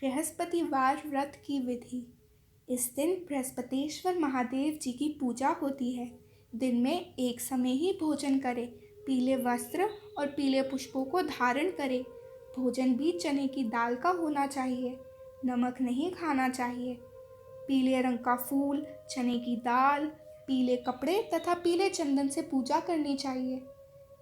बृहस्पतिवार व्रत की विधि। इस दिन बृहस्पतिश्वर महादेव जी की पूजा होती है। दिन में एक समय ही भोजन करें। पीले वस्त्र और पीले पुष्पों को धारण करें। भोजन भी चने की दाल का होना चाहिए। नमक नहीं खाना चाहिए। पीले रंग का फूल, चने की दाल, पीले कपड़े तथा पीले चंदन से पूजा करनी चाहिए।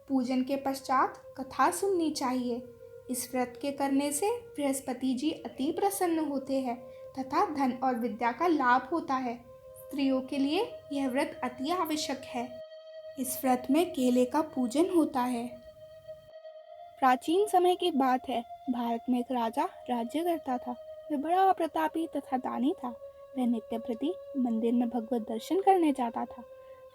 पूजन के पश्चात कथा सुननी चाहिए। इस व्रत के करने से बृहस्पति जी अति प्रसन्न होते हैं तथा धन और विद्या का लाभ होता है। स्त्रियों के लिए यह व्रत अति आवश्यक है। इस व्रत में केले का पूजन होता है। प्राचीन समय की बात है। भारत में एक राजा राज्य करता था। वह बड़ा प्रतापी तथा दानी था। वह नित्य प्रति मंदिर में भगवत दर्शन करने जाता था।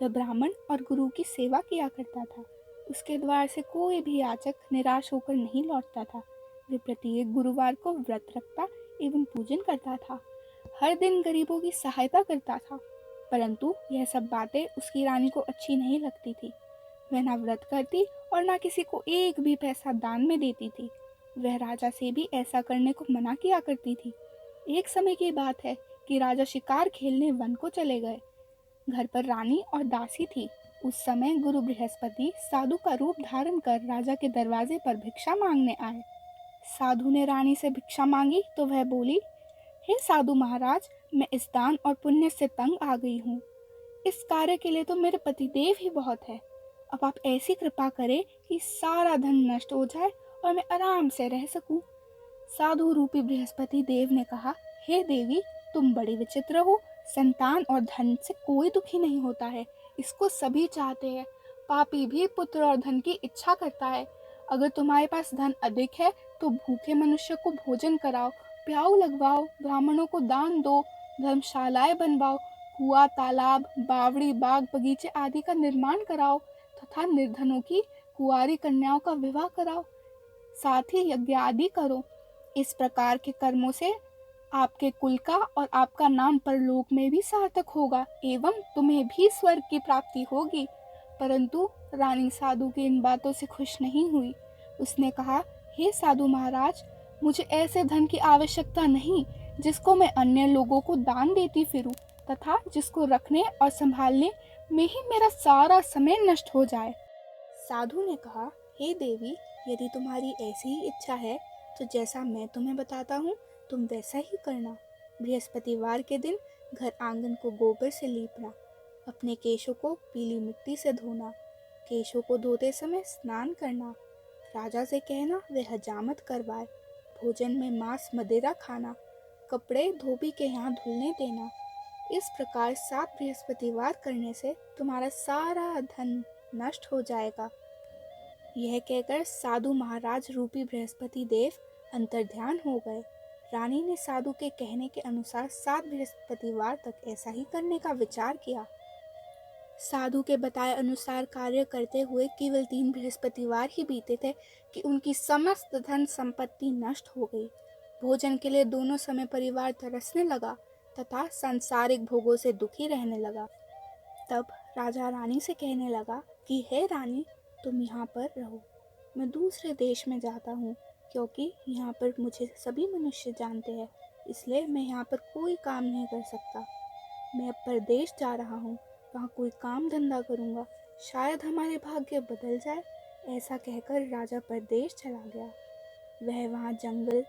वह ब्राह्मण और गुरु की सेवा किया करता था। उसके द्वार से कोई भी याचक निराश होकर नहीं लौटता था। वह प्रत्येक गुरुवार को व्रत रखता एवं पूजन करता था। हर दिन गरीबों की सहायता करता था। परंतु यह सब बातें उसकी रानी को अच्छी नहीं लगती थी। वह ना व्रत करती और ना किसी को एक भी पैसा दान में देती थी। वह राजा से भी ऐसा करने को मना किया करती थी। एक समय की बात है कि राजा शिकार खेलने वन को चले गए। घर पर रानी और दासी थी। उस समय गुरु बृहस्पति साधु का रूप धारण कर राजा के दरवाजे पर भिक्षा मांगने आए। साधु ने रानी से भिक्षा मांगी तो वह बोली, हे साधु महाराज, मैं इस दान और पुण्य से तंग आ गई हूँ। इस कार्य के लिए तो मेरे पतिदेव ही बहुत है। अब आप ऐसी कृपा करें कि सारा धन नष्ट हो जाए और मैं आराम से रह सकूं। साधु रूपी बृहस्पति देव ने कहा, हे देवी, तुम बड़ी विचित्र हो। संतान और धन से कोई दुखी नहीं होता है। इसको सभी चाहते हैं। पापी भी पुत्र और धन की इच्छा करता है। अगर तुम्हारे पास धन अधिक है तो भूखे मनुष्य को भोजन कराओ, प्याऊ लगवाओ, ब्राह्मणों को दान दो, धर्मशालाएं बनवाओ, कुआं, तालाब, बावड़ी, बाग, बगीचे आदि का निर्माण कराओ तथा निर्धनों की कुंवारी कन्याओं का विवाह कराओ। साथ ही यज्ञ आदि करो। इस प्रकार के कर्मों से आपके कुल का और आपका नाम परलोक में भी सार्थक होगा एवं तुम्हें भी स्वर्ग की प्राप्ति होगी। परंतु रानी साधु की इन बातों से खुश नहीं हुई। उसने कहा, हे साधु महाराज, मुझे ऐसे धन की आवश्यकता नहीं जिसको मैं अन्य लोगों को दान देती फिरूं तथा जिसको रखने और संभालने में ही मेरा सारा समय नष्ट हो जाए। साधु ने कहा, हे देवी, यदि तुम्हारी ऐसी ही इच्छा है तो जैसा मैं तुम्हें बताता हूँ तुम वैसा ही करना। बृहस्पतिवार के दिन घर आंगन को गोबर से लीपना, अपने केशों को पीली मिट्टी से धोना, केशों को धोते समय स्नान करना, राजा से कहना वह हजामत करवाए, भोजन में मांस मदिरा खाना, कपड़े धोबी के यहाँ धुलने देना। इस प्रकार 7 बृहस्पतिवार करने से तुम्हारा सारा धन नष्ट हो जाएगा। यह कहकर साधु महाराज रूपी बृहस्पति देव अंतर्ध्यान हो गए। रानी ने साधु के कहने के अनुसार 7 बृहस्पतिवार तक ऐसा ही करने का विचार किया। साधु के बताए अनुसार कार्य करते हुए केवल 3 बृहस्पतिवार ही बीते थे कि उनकी समस्त धन संपत्ति नष्ट हो गई। भोजन के लिए दोनों समय परिवार तरसने लगा तथा सांसारिक भोगों से दुखी रहने लगा। तब राजा रानी से कहने लगा कि हे रानी, तुम यहाँ पर रहो, मैं दूसरे देश में जाता हूँ, क्योंकि यहाँ पर मुझे सभी मनुष्य जानते हैं, इसलिए मैं यहाँ पर कोई काम नहीं कर सकता। मैं अब परदेश जा रहा हूँ, वहाँ कोई काम धंधा करूँगा, शायद हमारे भाग्य बदल जाए। ऐसा कहकर राजा परदेश चला गया। वह वहाँ जंगल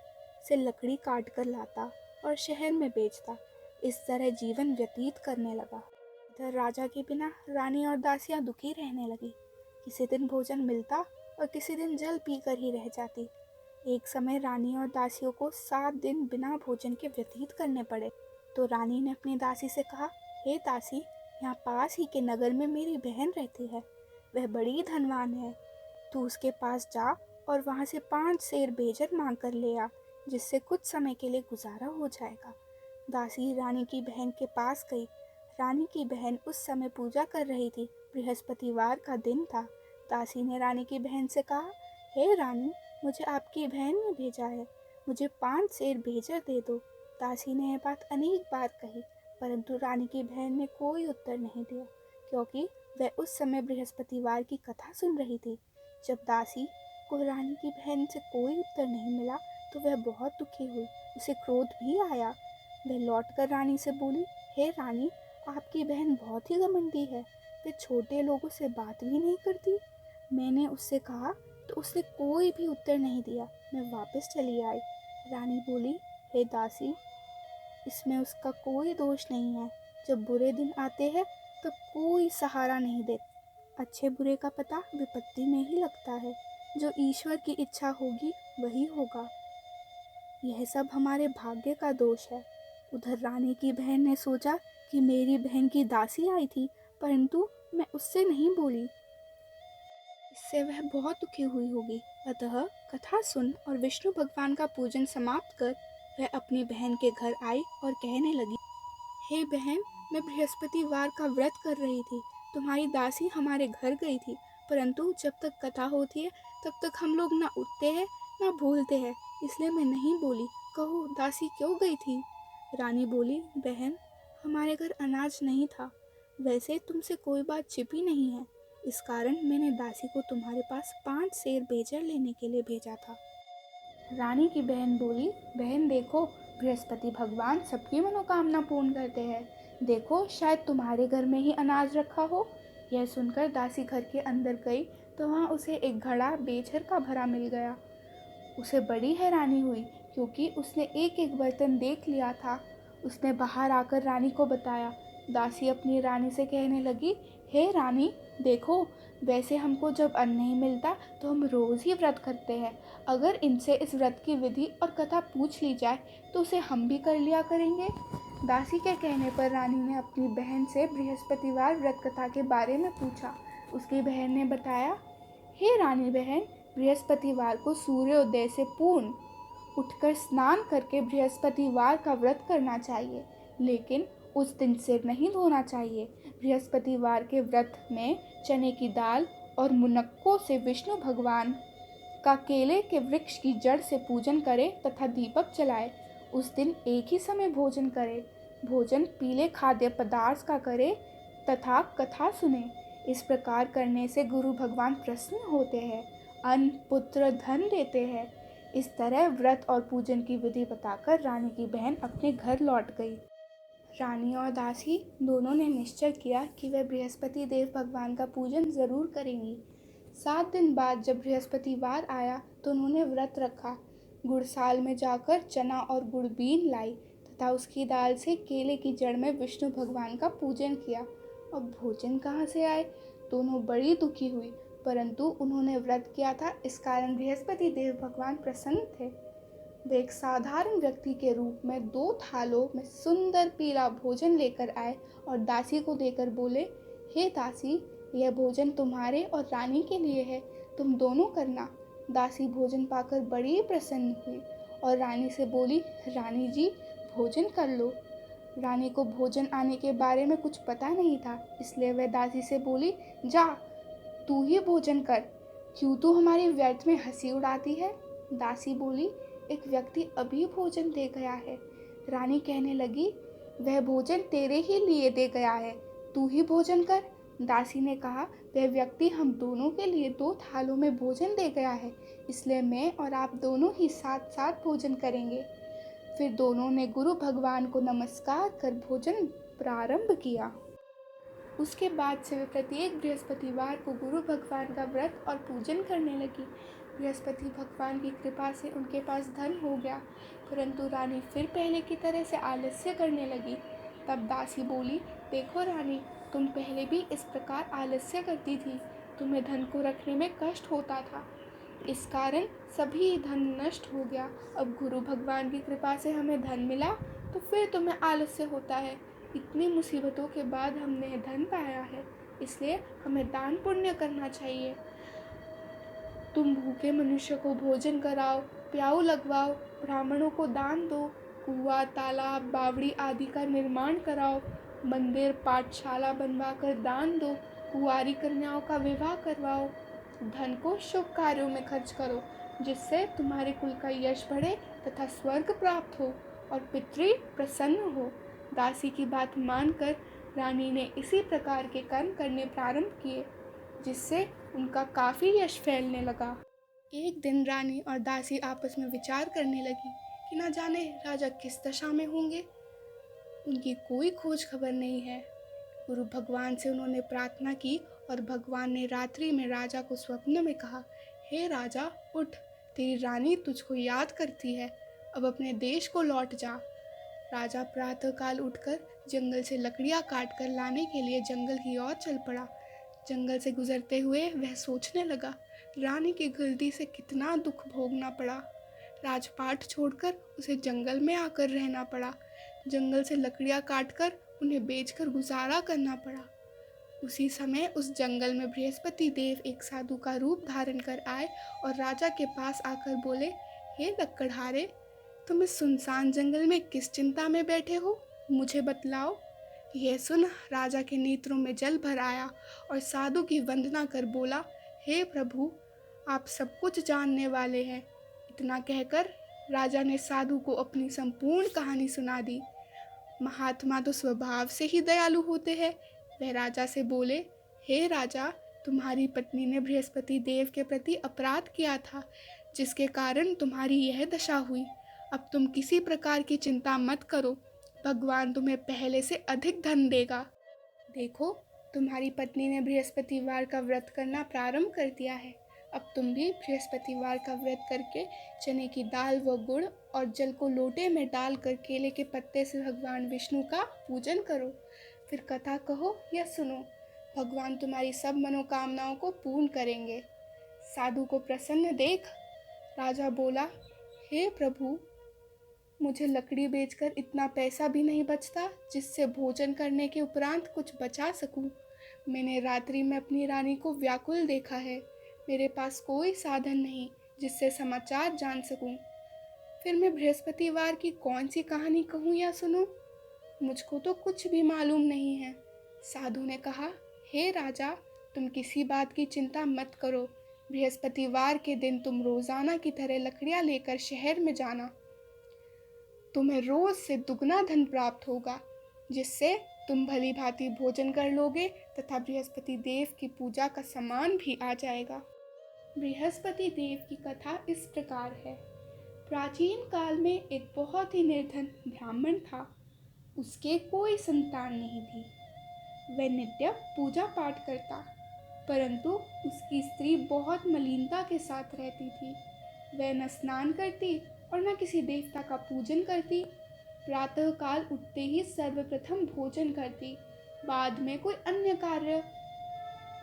से लकड़ी काट कर लाता और शहर में बेचता। इस तरह जीवन व्यतीत करने लगा। इधर राजा के बिना रानी और दासियां दुखी रहने लगी। किसी दिन भोजन मिलता और किसी दिन जल पीकर ही रह जाती। एक समय रानी और दासियों को 7 दिन बिना भोजन के व्यतीत करने पड़े। तो रानी ने अपनी दासी से कहा, हे दासी, यहाँ पास ही के नगर में मेरी बहन रहती है। वह बड़ी धनवान है। तू उसके पास जा और वहाँ से 5 सेर भेजर मांग कर ले आ, जिससे कुछ समय के लिए गुजारा हो जाएगा। दासी रानी की बहन के पास गई। रानी की बहन उस समय पूजा कर रही थी। बृहस्पतिवार का दिन था। दासी ने रानी की बहन से कहा, हे रानी, मुझे आपकी बहन ने भेजा है, मुझे 5 सेर भेजर दे दो। दासी ने यह बात अनेक बार कही, परंतु रानी की बहन ने कोई उत्तर नहीं दिया, क्योंकि वह उस समय बृहस्पतिवार की कथा सुन रही थी। जब दासी को रानी की बहन से कोई उत्तर नहीं मिला तो तो वह बहुत दुखी हुई, उसे क्रोध भी आया। वह लौटकर रानी से बोली, हे रानी, आपकी बहन बहुत ही घमंडी है, वह छोटे लोगों से बात भी नहीं करती। मैंने उससे कहा तो उसने कोई भी उत्तर नहीं दिया। मैं वापस चली आई। रानी बोली, हे दासी, इसमें उसका कोई दोष नहीं है। जब बुरे दिन आते हैं तो कोई सहारा नहीं देता। अच्छे बुरे का पता विपत्ति में ही लगता है। जो ईश्वर की इच्छा होगी वही होगा। यह सब हमारे भाग्य का दोष है। उधर रानी की बहन ने सोचा कि मेरी बहन की दासी आई थी, परंतु मैं उससे नहीं बोली, इससे वह बहुत दुखी हुई होगी। अतः कथा सुन और विष्णु भगवान का पूजन समाप्त कर वह अपनी बहन के घर आई और कहने लगी, हे बहन, मैं बृहस्पतिवार का व्रत कर रही थी। तुम्हारी दासी हमारे घर गई थी, परंतु जब तक कथा होती है तब तक हम लोग ना उठते हैं ना भूलते हैं, इसलिए मैं नहीं बोली। कहो, दासी क्यों गई थी? रानी बोली, बहन, हमारे घर अनाज नहीं था। वैसे तुमसे कोई बात छिपी नहीं है, इस कारण मैंने दासी को तुम्हारे पास 5 सेर बेचर लेने के लिए भेजा था। रानी की बहन बोली, बहन देखो, बृहस्पति भगवान सबकी मनोकामना पूर्ण करते हैं। देखो, शायद तुम्हारे घर में ही अनाज रखा हो। यह सुनकर दासी घर के अंदर गई तो वहाँ उसे एक घड़ा बेचर का भरा मिल गया। उसे बड़ी हैरानी हुई, क्योंकि उसने एक एक बर्तन देख लिया था। उसने बाहर आकर रानी को बताया। दासी अपनी रानी से कहने लगी, हे रानी, देखो, वैसे हमको जब अन्न नहीं मिलता तो हम रोज़ ही व्रत करते हैं। अगर इनसे इस व्रत की विधि और कथा पूछ ली जाए तो उसे हम भी कर लिया करेंगे। दासी के कहने पर रानी ने अपनी बहन से बृहस्पतिवार व्रत कथा के बारे में पूछा। उसकी बहन ने बताया, हे रानी बहन, बृहस्पतिवार को सूर्योदय से पूर्व उठकर स्नान करके बृहस्पतिवार का व्रत करना चाहिए, लेकिन उस दिन सिर नहीं धोना चाहिए। बृहस्पतिवार के व्रत में चने की दाल और मुनक्कों से विष्णु भगवान का केले के वृक्ष की जड़ से पूजन करे तथा दीपक जलाए। उस दिन एक ही समय भोजन करे। भोजन पीले खाद्य पदार्थ का करे तथा कथा सुने। इस प्रकार करने से गुरु भगवान प्रसन्न होते हैं, अन्न, पुत्र, धन देते हैं। इस तरह व्रत और पूजन की विधि बताकर रानी की बहन अपने घर लौट गई। रानी और दासी दोनों ने निश्चय किया कि वे बृहस्पति देव भगवान का पूजन जरूर करेंगी। 7 दिन बाद जब बृहस्पतिवार आया तो उन्होंने व्रत रखा। गुड़साल में जाकर चना और गुड़ बीन लाई तथा उसकी दाल से केले की जड़ में विष्णु भगवान का पूजन किया। अब भोजन कहाँ से आए? दोनों बड़ी दुखी हुई, परंतु उन्होंने व्रत किया था, इस कारण बृहस्पति देव भगवान प्रसन्न थे। वे एक साधारण व्यक्ति के रूप में 2 थालों में सुंदर पीला भोजन लेकर आए और दासी को देकर बोले, हे दासी, यह भोजन तुम्हारे और रानी के लिए है, तुम दोनों करना। दासी भोजन पाकर बड़ी प्रसन्न हुई और रानी से बोली, रानी जी, भोजन कर लो। रानी को भोजन आने के बारे में कुछ पता नहीं था, इसलिए वह दासी से बोली, जा, तू ही भोजन कर, क्यों तू हमारी व्यर्थ में हंसी उड़ाती है? दासी बोली, एक व्यक्ति अभी भोजन दे गया है। रानी कहने लगी, वह भोजन तेरे ही लिए दे गया है, तू ही भोजन कर। दासी ने कहा, वह व्यक्ति हम दोनों के लिए 2 थालों में भोजन दे गया है, इसलिए मैं और आप दोनों ही साथ साथ भोजन करेंगे। फिर दोनों ने गुरु भगवान को नमस्कार कर भोजन प्रारंभ किया। उसके बाद से वे प्रत्येक बृहस्पतिवार को गुरु भगवान का व्रत और पूजन करने लगी। बृहस्पति भगवान की कृपा से उनके पास धन हो गया, परंतु रानी फिर पहले की तरह से आलस्य करने लगी। तब दासी बोली, देखो रानी, तुम पहले भी इस प्रकार आलस्य करती थी, तुम्हें धन को रखने में कष्ट होता था, इस कारण सभी धन नष्ट हो गया। अब गुरु भगवान की कृपा से हमें धन मिला तो फिर तुम्हें आलस्य होता है। इतनी मुसीबतों के बाद हमने धन पाया है, इसलिए हमें दान पुण्य करना चाहिए। तुम भूखे मनुष्य को भोजन कराओ, प्याऊ लगवाओ, ब्राह्मणों को दान दो, कुआं, तालाब, बावड़ी आदि का निर्माण कराओ, मंदिर, पाठशाला बनवाकर दान दो, कुंवारी कन्याओं का विवाह करवाओ। धन को शुभ कार्यों में खर्च करो, जिससे तुम्हारे कुल का यश बढ़े तथा स्वर्ग प्राप्त हो और पितृ प्रसन्न हो। दासी की बात मानकर रानी ने इसी प्रकार के कर्म करने प्रारंभ किए, जिससे उनका काफ़ी यश फैलने लगा। एक दिन रानी और दासी आपस में विचार करने लगी कि न जाने राजा किस दशा में होंगे। उनकी कोई खोज खबर नहीं है। गुरु भगवान से उन्होंने प्रार्थना की और भगवान ने रात्रि में राजा को स्वप्न में कहा, हे राजा उठ, तेरी रानी तुझको याद करती है, अब अपने देश को लौट जा। राजा प्रातःकाल उठकर जंगल से लकड़ियां काटकर लाने के लिए जंगल की ओर चल पड़ा। जंगल से गुजरते हुए वह सोचने लगा, रानी की गलती से कितना दुख भोगना पड़ा। राजपाट छोड़कर उसे जंगल में आकर रहना पड़ा। जंगल से लकड़ियां काटकर उन्हें बेचकर गुजारा करना पड़ा। उसी समय उस जंगल में बृहस्पति देव एक साधु का रूप धारण कर आए और राजा के पास आकर बोले, हे लकड़हारे, तुम इस सुनसान जंगल में किस चिंता में बैठे हो, मुझे बतलाओ। यह सुन राजा के नेत्रों में जल भर आया और साधु की वंदना कर बोला, हे प्रभु, आप सब कुछ जानने वाले हैं। इतना कहकर राजा ने साधु को अपनी संपूर्ण कहानी सुना दी। महात्मा तो स्वभाव से ही दयालु होते हैं। वह राजा से बोले, हे राजा, तुम्हारी पत्नी ने बृहस्पति देव के प्रति अपराध किया था, जिसके कारण तुम्हारी यह दशा हुई। अब तुम किसी प्रकार की चिंता मत करो, भगवान तुम्हें पहले से अधिक धन देगा। देखो, तुम्हारी पत्नी ने बृहस्पतिवार का व्रत करना प्रारंभ कर दिया है। अब तुम भी बृहस्पतिवार का व्रत करके चने की दाल व गुड़ और जल को लोटे में डालकर केले के पत्ते से भगवान विष्णु का पूजन करो। फिर कथा कहो या सुनो, भगवान तुम्हारी सब मनोकामनाओं को पूर्ण करेंगे। साधु को प्रसन्न देख राजा बोला, हे प्रभु, मुझे लकड़ी बेचकर इतना पैसा भी नहीं बचता जिससे भोजन करने के उपरांत कुछ बचा सकूं। मैंने रात्रि में अपनी रानी को व्याकुल देखा है। मेरे पास कोई साधन नहीं जिससे समाचार जान सकूं। फिर मैं बृहस्पतिवार की कौन सी कहानी कहूँ या सुनूं? मुझको तो कुछ भी मालूम नहीं है। साधु ने कहा, हे राजा, तुम किसी बात की चिंता मत करो। बृहस्पतिवार के दिन तुम रोजाना की तरह लकड़ियाँ लेकर शहर में जाना। तुम्हें रोज से दुगना धन प्राप्त होगा, जिससे तुम भली भांति भोजन कर लोगे तथा बृहस्पति देव की पूजा का सामान भी आ जाएगा। बृहस्पति देव की कथा इस प्रकार है। प्राचीन काल में एक बहुत ही निर्धन ब्राह्मण था। उसके कोई संतान नहीं थी। वह नित्य पूजा पाठ करता, परंतु उसकी स्त्री बहुत मलिनता के साथ रहती थी। वह न स्नान करती और न किसी देवता का पूजन करती। प्रातःकाल उठते ही सर्वप्रथम भोजन करती, बाद में कोई अन्य कार्य।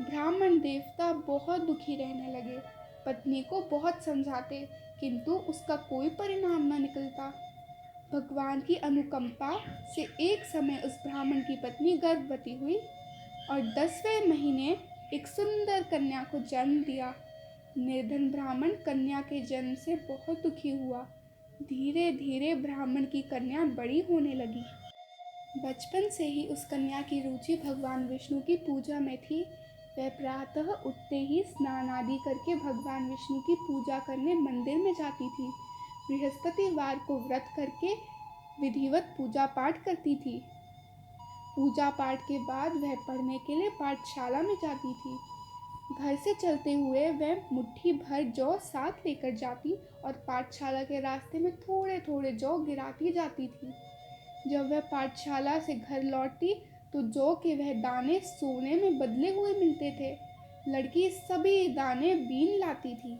ब्राह्मण देवता बहुत दुखी रहने लगे। पत्नी को बहुत समझाते, किंतु उसका कोई परिणाम न निकलता। भगवान की अनुकंपा से एक समय उस ब्राह्मण की पत्नी गर्भवती हुई और 10वें महीने एक सुंदर कन्या को जन्म दिया। निर्धन ब्राह्मण कन्या के जन्म से बहुत दुखी हुआ। धीरे धीरे ब्राह्मण की कन्या बड़ी होने लगी। बचपन से ही उस कन्या की रुचि भगवान विष्णु की पूजा में थी। वह प्रातः उठते ही स्नान आदि करके भगवान विष्णु की पूजा करने मंदिर में जाती थी। बृहस्पतिवार को व्रत करके विधिवत पूजा पाठ करती थी। पूजा पाठ के बाद वह पढ़ने के लिए पाठशाला में जाती थी। घर से चलते हुए वह मुट्ठी भर जौ साथ लेकर जाती और पाठशाला के रास्ते में थोड़े थोड़े जौ गिराती जाती थी। जब वह पाठशाला से घर लौटती तो जौ के वह दाने सोने में बदले हुए मिलते थे। लड़की सभी दाने बीन लाती थी।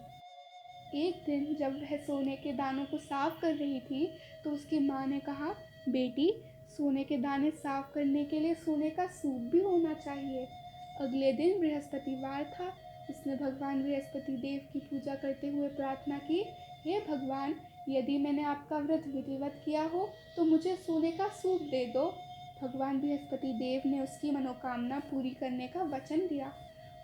एक दिन जब वह सोने के दानों को साफ कर रही थी तो उसकी माँ ने कहा, बेटी, सोने के दाने साफ करने के लिए सोने का सूप भी होना चाहिए। अगले दिन बृहस्पतिवार था। उसने भगवान बृहस्पति देव की पूजा करते हुए प्रार्थना की, हे भगवान, यदि मैंने आपका व्रत विधिवत किया हो तो मुझे सोने का सूप दे दो। भगवान बृहस्पति देव ने उसकी मनोकामना पूरी करने का वचन दिया।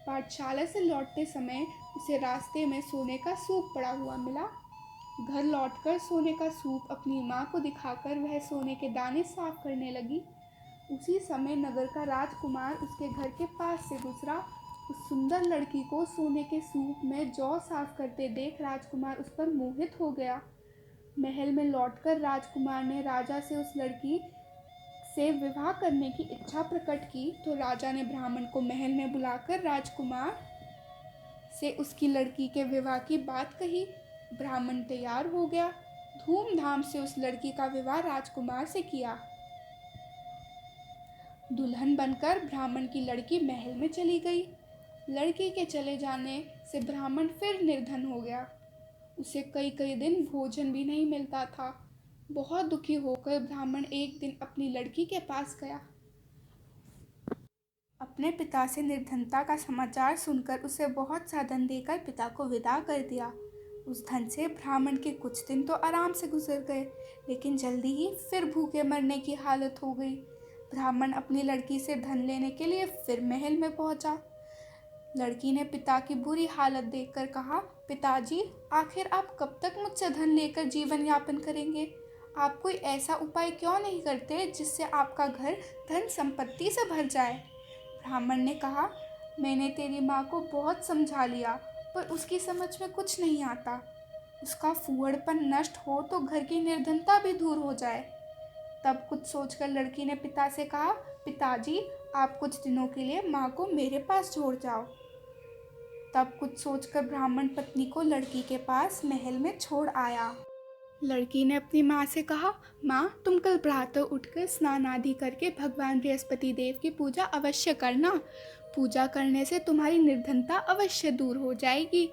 पाठशाला से लौटते समय उसे रास्ते में सोने का सूप पड़ा हुआ मिला। घर लौटकर सोने का सूप अपनी माँ को दिखाकर वह सोने के दाने साफ करने लगी। उसी समय नगर का राजकुमार उसके घर के पास से गुजरा। उस सुंदर लड़की को सोने के सूप में जौ साफ करते देख राजकुमार उस पर मोहित हो गया। महल में लौटकर राजकुमार ने राजा से उस लड़की से विवाह करने की इच्छा प्रकट की तो राजा ने ब्राह्मण को महल में बुलाकर राजकुमार से उसकी लड़की के विवाह की बात कही। ब्राह्मण तैयार हो गया, धूमधाम से उस लड़की का विवाह राजकुमार से किया। दुल्हन बनकर ब्राह्मण की लड़की महल में चली गई। लड़की के चले जाने से ब्राह्मण फिर निर्धन हो गया। उसे कई कई दिन भोजन भी नहीं मिलता था। बहुत दुखी होकर ब्राह्मण एक दिन अपनी लड़की के पास गया। अपने पिता से निर्धनता का समाचार सुनकर उसे बहुत सा धन देकर पिता को विदा कर दिया। उस धन से ब्राह्मण के कुछ दिन तो आराम से गुजर गए, लेकिन जल्दी ही फिर भूखे मरने की हालत हो गई। ब्राह्मण अपनी लड़की से धन लेने के लिए फिर महल में पहुंचा। लड़की ने पिता की बुरी हालत देखकर कहा, पिताजी, आखिर आप कब तक मुझसे धन लेकर जीवन यापन करेंगे? आप कोई ऐसा उपाय क्यों नहीं करते जिससे आपका घर धन संपत्ति से भर जाए? ब्राह्मण ने कहा, मैंने तेरी माँ को बहुत समझा लिया, पर उसकी समझ में कुछ नहीं आता। उसका फूहड़पन नष्ट हो तो घर की निर्धनता भी दूर हो जाए। तब कुछ सोचकर लड़की ने पिता से कहा, पिताजी, आप कुछ दिनों के लिए माँ को मेरे पास छोड़ जाओ। तब कुछ सोचकर ब्राह्मण पत्नी को लड़की के पास महल में छोड़ आया। लड़की ने अपनी माँ से कहा, माँ, तुम कल प्रातः उठकर स्नान आदि करके भगवान बृहस्पति देव की पूजा अवश्य करना। पूजा करने से तुम्हारी निर्धनता अवश्य दूर हो जाएगी।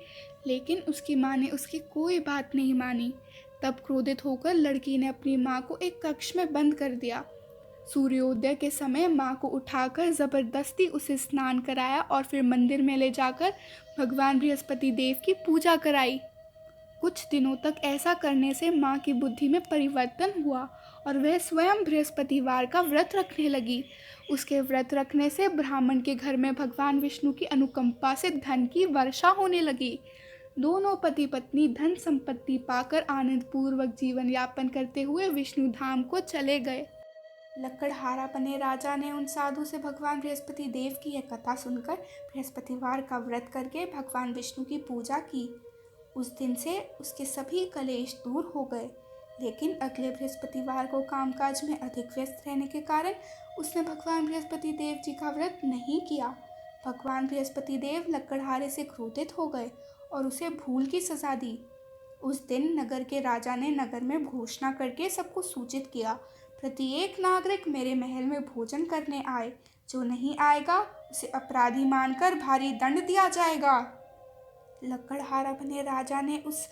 लेकिन उसकी माँ ने उसकी कोई बात नहीं मानी। तब क्रोधित होकर लड़की ने अपनी माँ को एक कक्ष में बंद कर दिया। सूर्योदय के समय माँ को उठाकर जबरदस्ती उसे स्नान कराया और फिर मंदिर में ले जाकर भगवान बृहस्पति देव की पूजा कराई। कुछ दिनों तक ऐसा करने से माँ की बुद्धि में परिवर्तन हुआ और वह स्वयं बृहस्पतिवार का व्रत रखने लगी। उसके व्रत रखने से ब्राह्मण के घर में भगवान विष्णु की अनुकंपा से धन की वर्षा होने लगी। दोनों पति पत्नी धन संपत्ति पाकर आनंद पूर्वक जीवन यापन करते हुए विष्णु धाम को चले गए। लकड़हारा बने राजा ने उन साधु से भगवान बृहस्पति देव की यह कथा सुनकर बृहस्पतिवार का व्रत करके भगवान विष्णु की पूजा की। उस दिन से उसके सभी कलेश दूर हो गए। लेकिन अगले बृहस्पतिवार को कामकाज में अधिक व्यस्त रहने के कारण उसने भगवान बृहस्पति देव जी का व्रत नहीं किया। भगवान बृहस्पति देव लकड़हारे से क्रोधित हो गए और उसे भूल की सजा दी। उस दिन नगर के राजा ने नगर में घोषणा करके सबको सूचित किया, प्रत्येक नागरिक मेरे महल में भोजन करने आए। जो नहीं आएगा उसे अपराधी मानकर भारी दंड दिया जाएगा। लकड़हारा बने राजा ने उस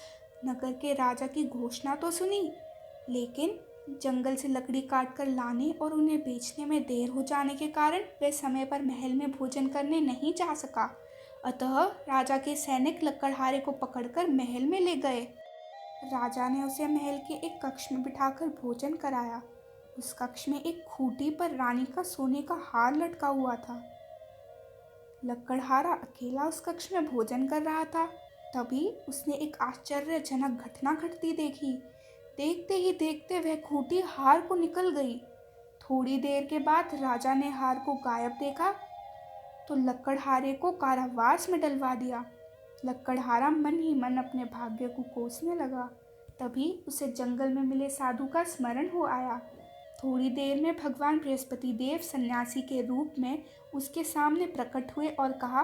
नगर के राजा की घोषणा तो सुनी, लेकिन जंगल से लकड़ी काटकर लाने और उन्हें बेचने में देर हो जाने के कारण वह समय पर महल में भोजन करने नहीं जा सका। अतः राजा के सैनिक लकड़हारे को पकड़कर महल में ले गए। राजा ने उसे महल के एक कक्ष में बिठाकर भोजन कराया। उस कक्ष में एक खूंटी पर रानी का सोने का हार लटका हुआ था। लकड़हारा अकेला उस कक्ष में भोजन कर रहा था। तभी उसने एक आश्चर्यजनक घटना घटती देखी। देखते ही देखते वह खूंटी हार को निकल गई। थोड़ी देर के बाद राजा ने हार को गायब देखा तो लकड़हारे को कारावास में डलवा दिया। लकड़हारा मन ही मन अपने भाग्य को कोसने लगा। तभी उसे जंगल में मिले साधु का स्मरण हो आया। थोड़ी देर में भगवान बृहस्पति देव सन्यासी के रूप में उसके सामने प्रकट हुए और कहा,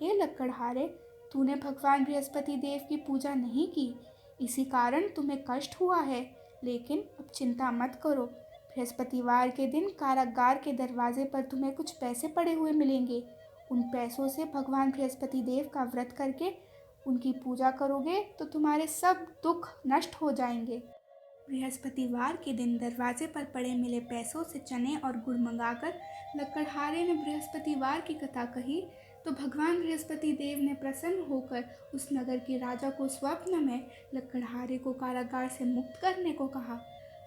हे लकड़हारे, तूने भगवान बृहस्पति देव की पूजा नहीं की, इसी कारण तुम्हें कष्ट हुआ है। लेकिन अब चिंता मत करो, बृहस्पतिवार के दिन कारागार के दरवाजे पर तुम्हें कुछ पैसे पड़े हुए मिलेंगे। उन पैसों से भगवान बृहस्पति देव का व्रत करके उनकी पूजा करोगे तो तुम्हारे सब दुख नष्ट हो जाएंगे। बृहस्पतिवार के दिन दरवाजे पर पड़े मिले पैसों से चने और गुड़ मंगाकर लकड़हारे ने बृहस्पतिवार की कथा कही तो भगवान बृहस्पति देव ने प्रसन्न होकर उस नगर के राजा को स्वप्न में लकड़हारे को कारागार से मुक्त करने को कहा।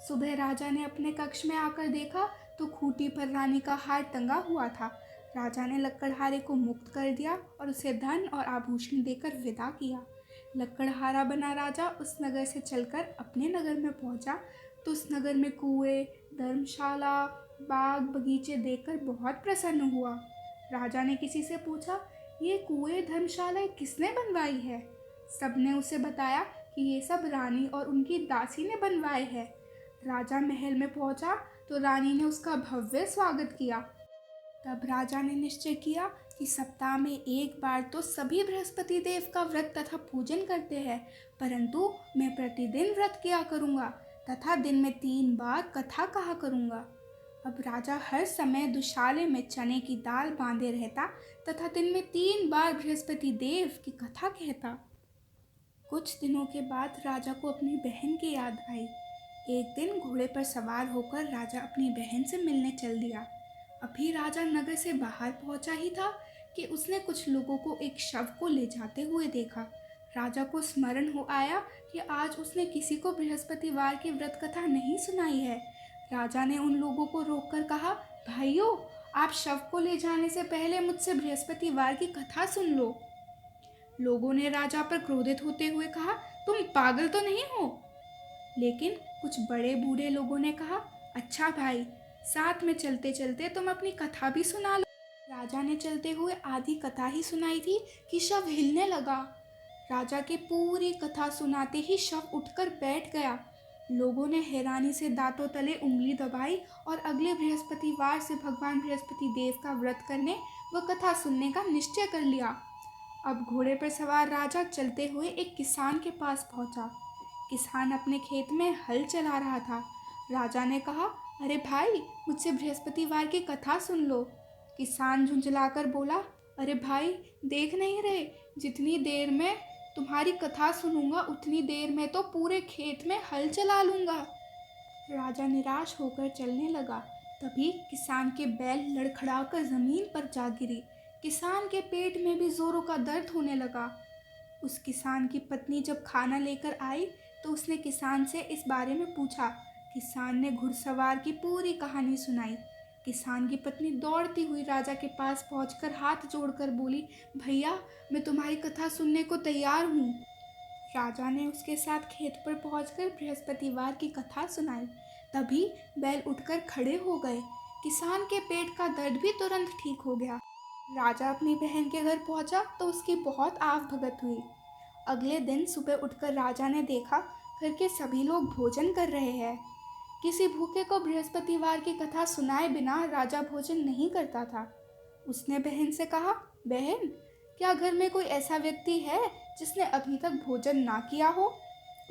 सुबह राजा ने अपने कक्ष में आकर देखा तो खूंटी पर रानी का हार टंगा हुआ था। राजा ने लकड़हारे को मुक्त कर दिया और उसे धन और आभूषण देकर विदा किया। लकड़हारा बना राजा उस नगर से चलकर अपने नगर में पहुंचा तो उस नगर में कुएं, धर्मशाला, बाग बगीचे देखकर बहुत प्रसन्न हुआ। राजा ने किसी से पूछा, ये कुएं धर्मशालाएं किसने बनवाई है? सबने उसे बताया कि ये सब रानी और उनकी दासी ने बनवाए हैं। राजा महल में पहुंचा तो रानी ने उसका भव्य स्वागत किया। तब राजा ने निश्चय किया कि सप्ताह में एक बार तो सभी बृहस्पति देव का व्रत तथा पूजन करते हैं, परंतु मैं प्रतिदिन व्रत किया करूँगा तथा दिन में 3 बार कथा कहा करूँगा। अब राजा हर समय दुशाले में चने की दाल बांधे रहता तथा दिन में 3 बार बृहस्पति देव की कथा कहता। कुछ दिनों के बाद राजा को अपनी बहन की याद आई। एक दिन घोड़े पर सवार होकर राजा अपनी बहन से मिलने चल दिया। अभी राजा नगर से बाहर पहुंचा ही था कि उसने कुछ लोगों को एक शव को ले जाते हुए देखा। राजा को स्मरण हो आया कि आज उसने किसी को बृहस्पतिवार की व्रत कथा नहीं सुनाई है। राजा ने उन लोगों को रोककर कहा, भाइयों, आप शव को ले जाने से पहले मुझसे बृहस्पतिवार की कथा सुन लो। लोगों ने राजा पर क्रोधित होते हुए कहा, तुम पागल तो नहीं हो? लेकिन कुछ बड़े बूढ़े लोगों ने कहा, अच्छा भाई, साथ में चलते चलते तुम अपनी कथा भी सुना लो। राजा ने चलते हुए आधी कथा ही सुनाई थी कि शव हिलने लगा। राजा की पूरी कथा सुनाते ही शव उठकर बैठ गया। लोगों ने हैरानी से दांतों तले उंगली दबाई और अगले बृहस्पतिवार से भगवान बृहस्पति देव का व्रत करने व कथा सुनने का निश्चय कर लिया। अब घोड़े पर सवार राजा चलते हुए एक किसान के पास पहुंचा। किसान अपने खेत में हल चला रहा था। राजा ने कहा, अरे भाई, मुझसे बृहस्पतिवार की कथा सुन लो। किसान झुंझलाकर बोला, अरे भाई, देख नहीं रहे, जितनी देर में तुम्हारी कथा सुनूंगा उतनी देर में तो पूरे खेत में हल चला लूँगा। राजा निराश होकर चलने लगा। तभी किसान के बैल लड़खड़ाकर ज़मीन पर जा गिरी। किसान के पेट में भी जोरों का दर्द होने लगा। उस किसान की पत्नी जब खाना लेकर आई तो उसने किसान से इस बारे में पूछा। किसान ने घुड़सवार की पूरी कहानी सुनाई। किसान की पत्नी दौड़ती हुई राजा के पास पहुंचकर हाथ जोड़कर बोली, भैया, मैं तुम्हारी कथा सुनने को तैयार हूँ। राजा ने उसके साथ खेत पर पहुंचकर बृहस्पतिवार की कथा सुनाई। तभी बैल उठकर खड़े हो गए। किसान के पेट का दर्द भी तुरंत ठीक हो गया। राजा अपनी बहन के घर पहुंचा तो उसकी बहुत आव भगत हुई। अगले दिन सुबह उठकर राजा ने देखा घर के सभी लोग भोजन कर रहे हैं। किसी भूखे को बृहस्पतिवार की कथा सुनाए बिना राजा भोजन नहीं करता था। उसने बहन से कहा, बहन, क्या घर में कोई ऐसा व्यक्ति है जिसने अभी तक भोजन ना किया हो?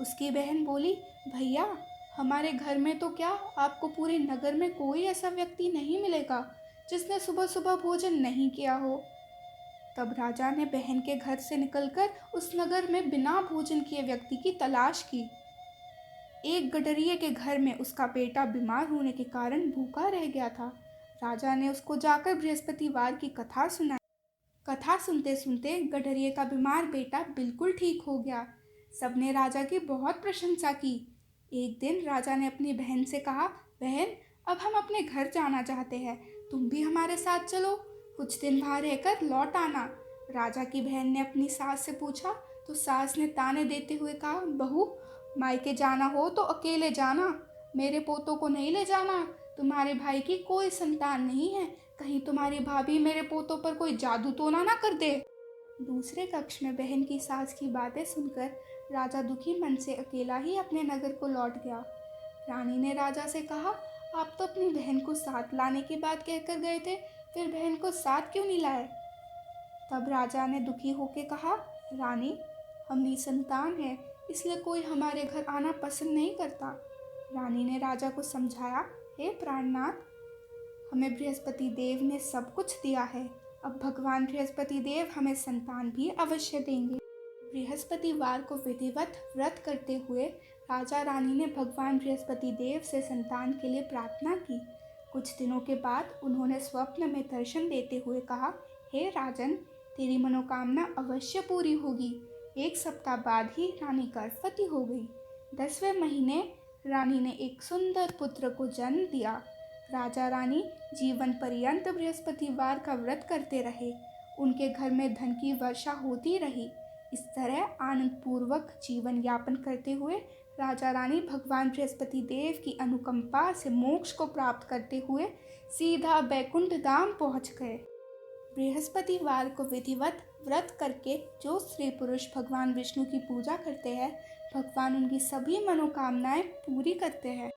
उसकी बहन बोली, भैया, हमारे घर में तो क्या, आपको पूरे नगर में कोई ऐसा व्यक्ति नहीं मिलेगा जिसने सुबह सुबह भोजन नहीं किया हो। तब राजा ने बहन के घर से निकलकर उस नगर में बिना भोजन किए व्यक्ति की तलाश की। एक गडरिये के घर में उसका बेटा बीमार होने के कारण भूखा रह गया था। राजा ने उसको जाकर बृहस्पतिवार की कथा सुनाई। कथा सुनते सुनते गडरिये का बीमार बेटा बिल्कुल ठीक हो गया। सबने राजा की बहुत प्रशंसा की। एक दिन राजा ने अपनी बहन से कहा, बहन, अब हम अपने घर जाना चाहते हैं, तुम भी हमारे साथ चलो, कुछ दिन वहाँ रहकर लौट आना। राजा की बहन ने अपनी सास से पूछा तो सास ने ताने देते हुए कहा, बहू, मायके जाना हो तो अकेले जाना, मेरे पोतों को नहीं ले जाना। तुम्हारे भाई की कोई संतान नहीं है, कहीं तुम्हारी भाभी मेरे पोतों पर कोई जादू टोना ना कर दे। दूसरे कक्ष में बहन की सास की बातें सुनकर राजा दुखी मन से अकेला ही अपने नगर को लौट गया। रानी ने राजा से कहा, आप तो अपनी बहन को साथ लाने की बात कहकर गए थे, फिर बहन को साथ क्यों नहीं लाए? तब राजा ने दुखी होकर कहा, रानी, हम निसंतान हैं, इसलिए कोई हमारे घर आना पसंद नहीं करता। रानी ने राजा को समझाया, हे प्राणनाथ, हमें बृहस्पति देव ने सब कुछ दिया है, अब भगवान बृहस्पति देव हमें संतान भी अवश्य देंगे। बृहस्पतिवार को विधिवत व्रत करते हुए राजा रानी ने भगवान बृहस्पति देव से संतान के लिए प्रार्थना की। कुछ दिनों के बाद उन्होंने स्वप्न में दर्शन देते हुए कहा, हे राजन, तेरी मनोकामना अवश्य पूरी होगी। 1 सप्ताह बाद ही रानी गर्भवती हो गई। 10वें महीने रानी ने एक सुंदर पुत्र को जन्म दिया। राजा रानी जीवन पर्यंत बृहस्पतिवार का व्रत करते रहे। उनके घर में धन की वर्षा होती रही। इस तरह आनंद पूर्वक जीवन यापन करते हुए राजा रानी भगवान बृहस्पति देव की अनुकंपा से मोक्ष को प्राप्त करते हुए सीधा बैकुंठ धाम पहुँच गए। बृहस्पतिवार को विधिवत व्रत करके जो स्त्री पुरुष भगवान विष्णु की पूजा करते हैं, भगवान उनकी सभी मनोकामनाएं पूरी करते हैं।